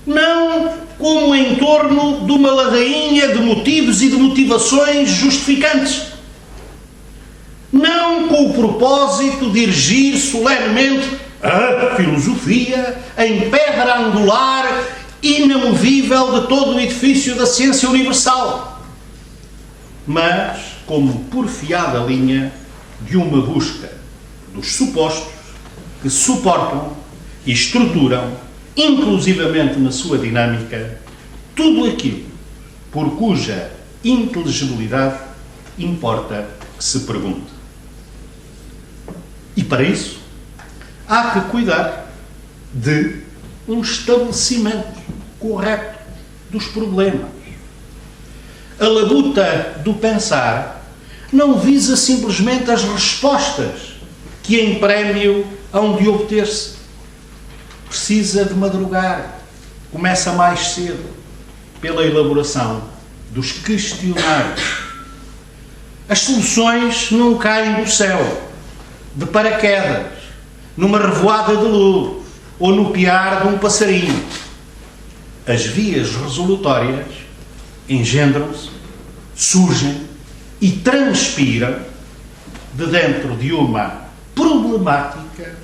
não como em torno de uma ladainha de motivos e de motivações justificantes, não com o propósito de erigir solenemente a filosofia em pedra angular inamovível de todo o edifício da ciência universal, mas como porfiada linha de uma busca dos supostos que suportam e estruturam, inclusivamente na sua dinâmica, tudo aquilo por cuja inteligibilidade importa que se pergunte. E para isso há que cuidar de um estabelecimento correto dos problemas. A labuta do pensar não visa simplesmente as respostas que em prémio hão de obter-se. Precisa de madrugar, começa mais cedo, pela elaboração dos questionários. As soluções não caem do céu, de paraquedas, numa revoada de luz ou no piar de um passarinho. As vias resolutórias engendram-se, surgem e transpiram de dentro de uma problemática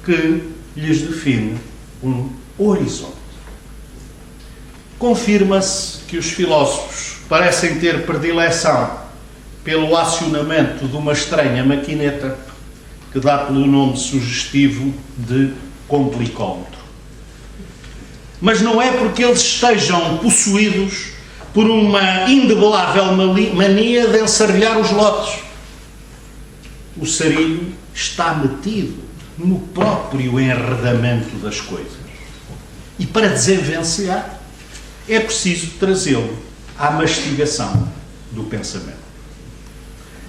que lhes define um horizonte. Confirma-se que os filósofos parecem ter predileção pelo acionamento de uma estranha maquineta que dá pelo nome sugestivo de complicómetro. Mas não é porque eles estejam possuídos por uma indebelável mania de ensarrilhar os lotes. O sarilho está metido no próprio enredamento das coisas. E para desenvencilhar, é preciso trazê-lo à mastigação do pensamento.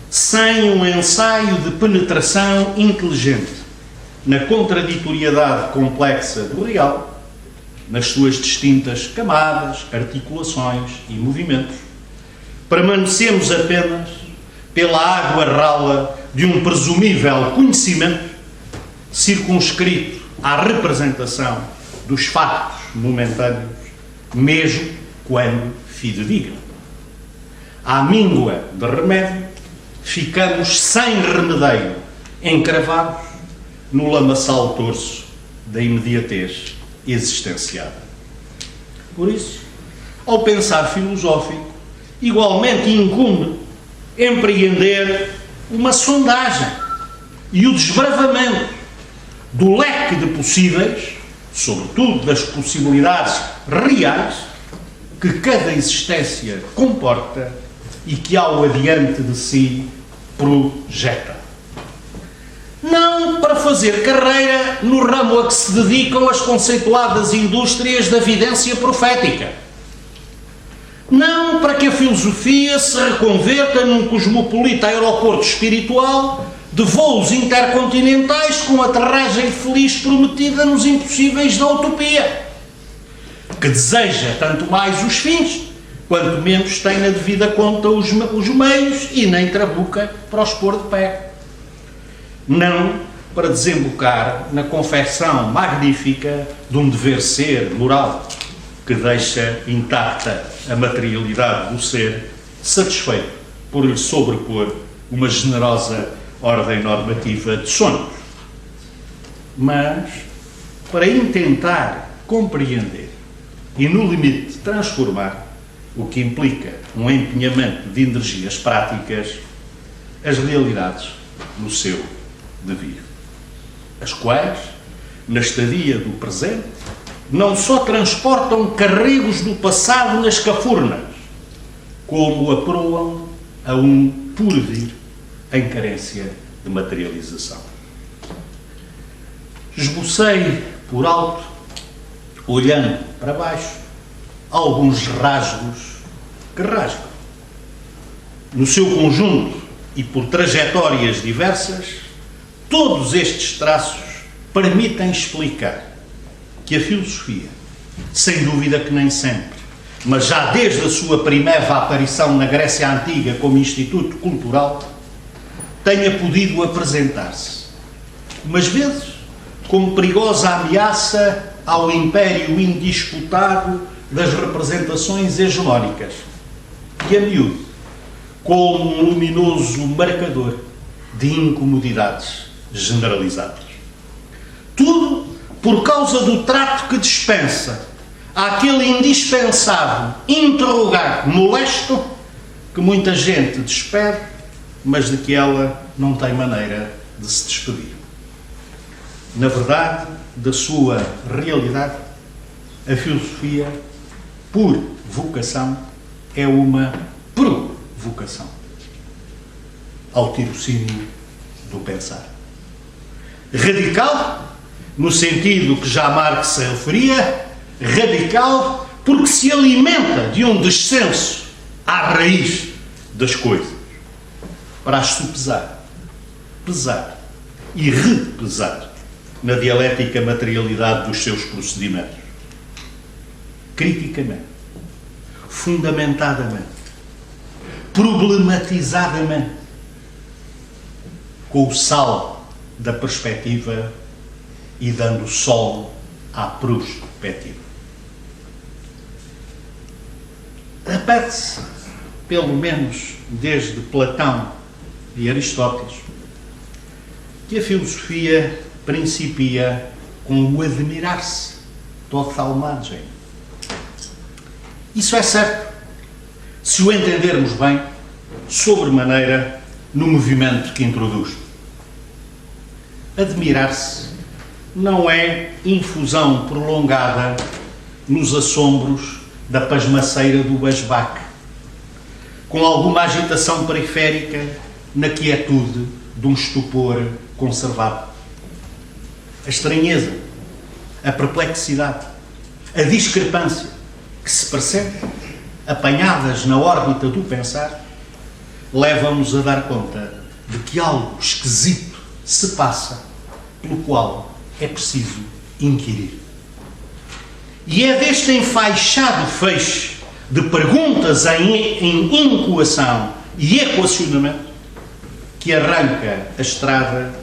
Sem um ensaio de penetração inteligente na contraditoriedade complexa do real, nas suas distintas camadas, articulações e movimentos, permanecemos apenas pela água rala de um presumível conhecimento circunscrito à representação dos factos momentâneos, mesmo quando fidedigno. À míngua de remédio, ficamos sem remedeio, encravados no lamaçal torso da imediatez existenciada. Por isso, ao pensar filosófico, igualmente incumbe empreender uma sondagem e o desbravamento do leque de possíveis, sobretudo das possibilidades reais, que cada existência comporta e que ao adiante de si projeta. Não para fazer carreira no ramo a que se dedicam as conceituadas indústrias da vidência profética. Não para que a filosofia se reconverta num cosmopolita aeroporto espiritual de voos intercontinentais com aterragem feliz prometida nos impossíveis da utopia, que deseja tanto mais os fins, quanto menos tem na devida conta os meios e nem trabuca para os pôr de pé. Não para desembocar na confecção magnífica de um dever ser moral que deixa intacta a materialidade do ser, satisfeito por lhe sobrepor uma generosa ordem normativa de sonhos, mas para intentar compreender e, no limite, transformar, o que implica um empenhamento de energias práticas, as realidades no seu devir, as quais, na estadia do presente, não só transportam carregos do passado nas cafurnas, como aproam a um porvir em carência de materialização. Esbocei por alto, olhando para baixo, alguns rasgos que rasgam. No seu conjunto e por trajetórias diversas, todos estes traços permitem explicar que a filosofia, sem dúvida que nem sempre, mas já desde a sua primeira aparição na Grécia Antiga como instituto cultural, tenha podido apresentar-se, umas vezes como perigosa ameaça ao império indisputado das representações hegemónicas e a miúdo como um luminoso marcador de incomodidades generalizadas. Tudo por causa do trato que dispensa àquele indispensável interrogar molesto que muita gente despede, mas de que ela não tem maneira de se despedir. Na verdade, da sua realidade, a filosofia, por vocação, é uma provocação ao tirocínio do pensar. Radical, no sentido que já Marx se referia, radical porque se alimenta de um descenso à raiz das coisas, para as sopesar, pesar e repesar na dialética materialidade dos seus procedimentos. Criticamente, fundamentadamente, problematizadamente, com o sal da perspectiva e dando sol à prospectiva. Repete-se, pelo menos desde Platão e Aristóteles, que a filosofia principia com o admirar-se de oftalmagem. Isso é certo, se o entendermos bem, sobremaneira no movimento que introduz. Admirar-se não é infusão prolongada nos assombros da pasmaceira do basbaque, com alguma agitação periférica na quietude de um estupor conservado. A estranheza, a perplexidade, a discrepância que se percebe, apanhadas na órbita do pensar, levam-nos a dar conta de que algo esquisito se passa, pelo qual é preciso inquirir. E é deste enfaixado feixe de perguntas em incoação e equacionamento que arranca a estrada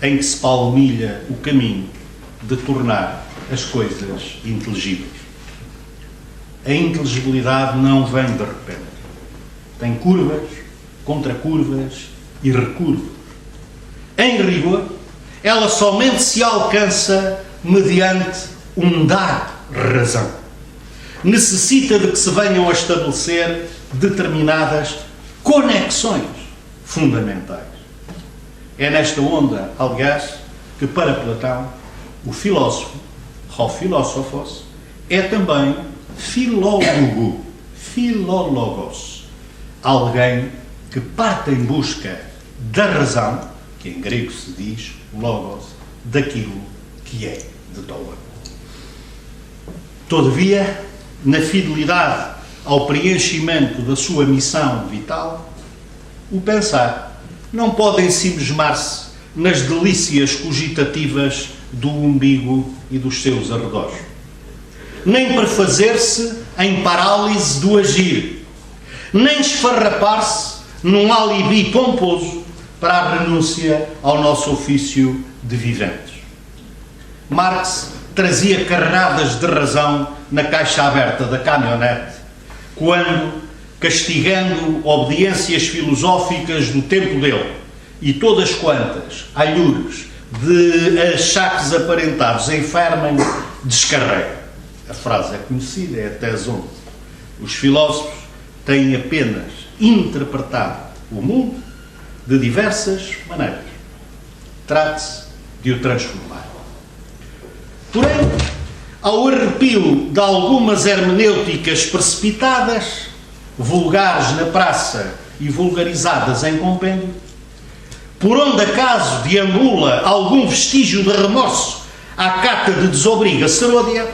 em que se palmilha o caminho de tornar as coisas inteligíveis. A inteligibilidade não vem de repente. Tem curvas, contracurvas e recurvas. Em rigor, ela somente se alcança mediante um dar razão. Necessita de que se venham a estabelecer determinadas conexões fundamentais. É nesta onda, aliás, que para Platão, o filósofo, o filósofos, é também filólogo, filólogos, alguém que parte em busca da razão, que em grego se diz logos, daquilo que é de toa. Todavia, na fidelidade ao preenchimento da sua missão vital, o pensar não pode ensimismar-se nas delícias cogitativas do umbigo e dos seus arredores, nem prefazer-se em parálise do agir, nem esfarrapar-se num alibi pomposo para a renúncia ao nosso ofício de viventes. Marx trazia carradas de razão na caixa aberta da caminhonete, quando, castigando obediências filosóficas do tempo dele e todas quantas alhures de achaques aparentados enfermem, descarrega. A frase é conhecida, é a tese onde os filósofos têm apenas interpretado o mundo de diversas maneiras. Trate-se de o transformar. Porém, ao arrepio de algumas hermenêuticas precipitadas, vulgares na praça e vulgarizadas em compêndio, por onde acaso deambula algum vestígio de remorso à cata de desobriga seródia,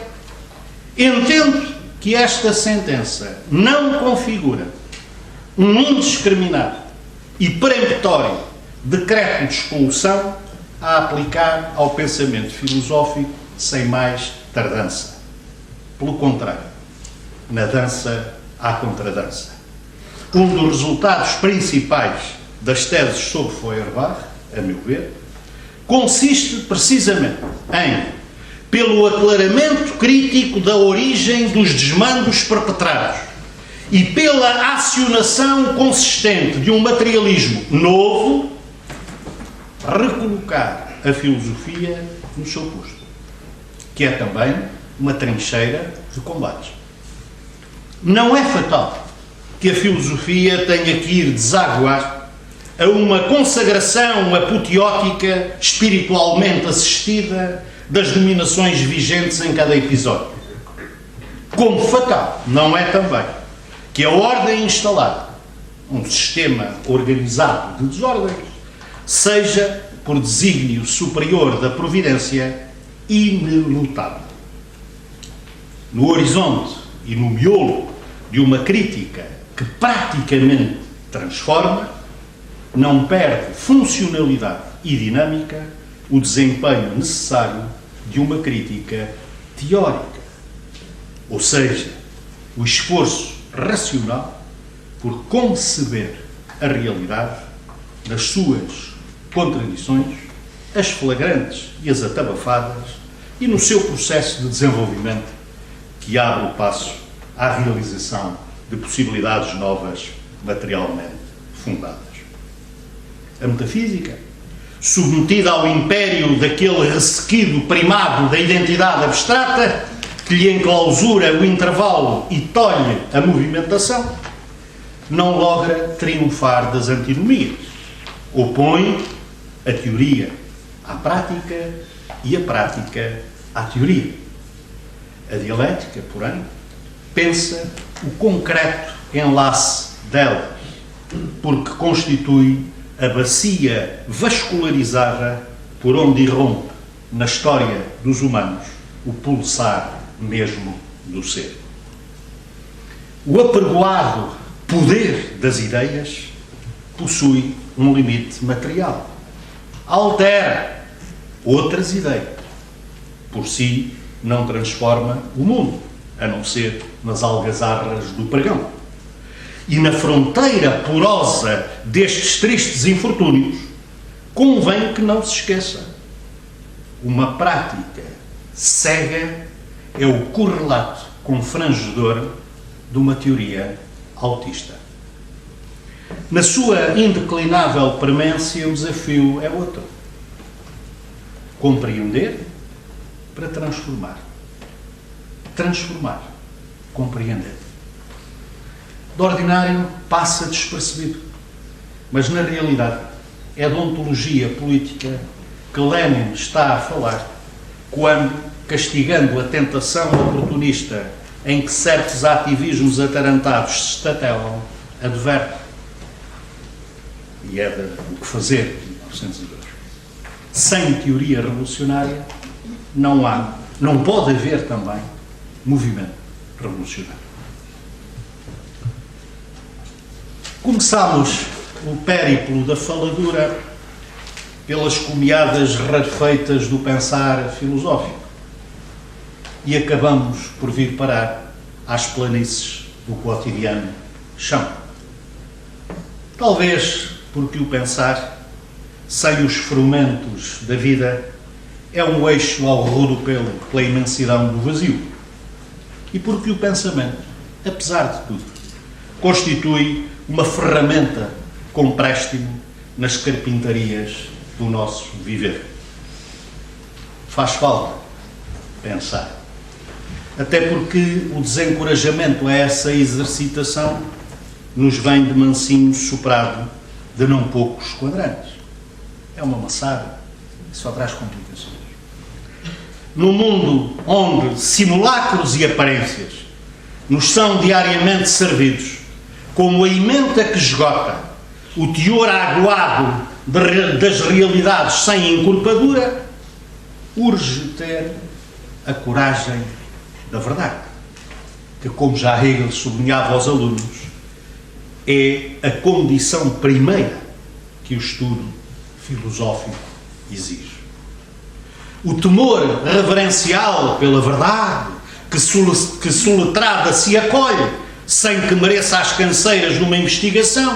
entendo que esta sentença não configura um indiscriminado e peremptório decreto de expulsão a aplicar ao pensamento filosófico sem mais tardança. Pelo contrário, na dança há contradança. Um dos resultados principais das teses sobre Feuerbach, a meu ver, consiste precisamente em pelo aclaramento crítico da origem dos desmandos perpetrados e pela acionação consistente de um materialismo novo, recolocar a filosofia no seu posto, que é também uma trincheira de combates. Não é fatal que a filosofia tenha que ir desaguar a uma consagração apoteótica espiritualmente assistida das dominações vigentes em cada episódio. Como fatal não é também que a ordem instalada, um sistema organizado de desordens, seja, por desígnio superior da providência, inelutável. No horizonte e no miolo de uma crítica que praticamente transforma, não perde funcionalidade e dinâmica o desempenho necessário de uma crítica teórica, ou seja, o esforço racional por conceber a realidade nas suas contradições, as flagrantes e as atabafadas, e no seu processo de desenvolvimento que abre o passo à realização de possibilidades novas materialmente fundadas. A metafísica, submetida ao império daquele ressequido primado da identidade abstrata, que lhe enclausura o intervalo e tolhe a movimentação, não logra triunfar das antinomias. Opõe a teoria à prática e a prática à teoria. A dialética, porém, pensa o concreto enlace delas, porque constitui a bacia vascularizada por onde irrompe na história dos humanos o pulsar mesmo do ser. O apregoado poder das ideias possui um limite material. Altera outras ideias. Por si, não transforma o mundo, a não ser nas algazarras do pregão. E na fronteira porosa destes tristes infortúnios, convém que não se esqueça: uma prática cega é o correlato confrangedor de uma teoria autista. Na sua indeclinável premência, o desafio é outro: compreender para transformar. Transformar, compreender. De ordinário, passa despercebido, mas na realidade é de ontologia política que Lenin está a falar quando, castigando a tentação oportunista em que certos ativismos atarantados se estatelam, adverte. E é o que fazer em 1902. Sem teoria revolucionária não pode haver também movimento revolucionário. Começámos o périplo da faladura pelas comiadas rarefeitas do pensar filosófico e acabamos por vir parar às planícies do cotidiano chão. Talvez porque o pensar, sem os fermentos da vida, é um eixo ao rodopio pela imensidão do vazio. E porque o pensamento, apesar de tudo, constitui uma ferramenta com préstimo nas carpintarias do nosso viver. Faz falta pensar. Até porque o desencorajamento a essa exercitação nos vem de mansinho soprado de não poucos quadrantes. É uma maçada que só traz complicações. No mundo onde simulacros e aparências nos são diariamente servidos como a emenda que esgota o teor aguado das realidades sem encorpadura, urge ter a coragem da verdade, que, como já Hegel sublinhava aos alunos, é a condição primeira que o estudo filosófico exige. O temor reverencial pela verdade, que soletrada se acolhe, sem que mereça as canseiras de uma investigação,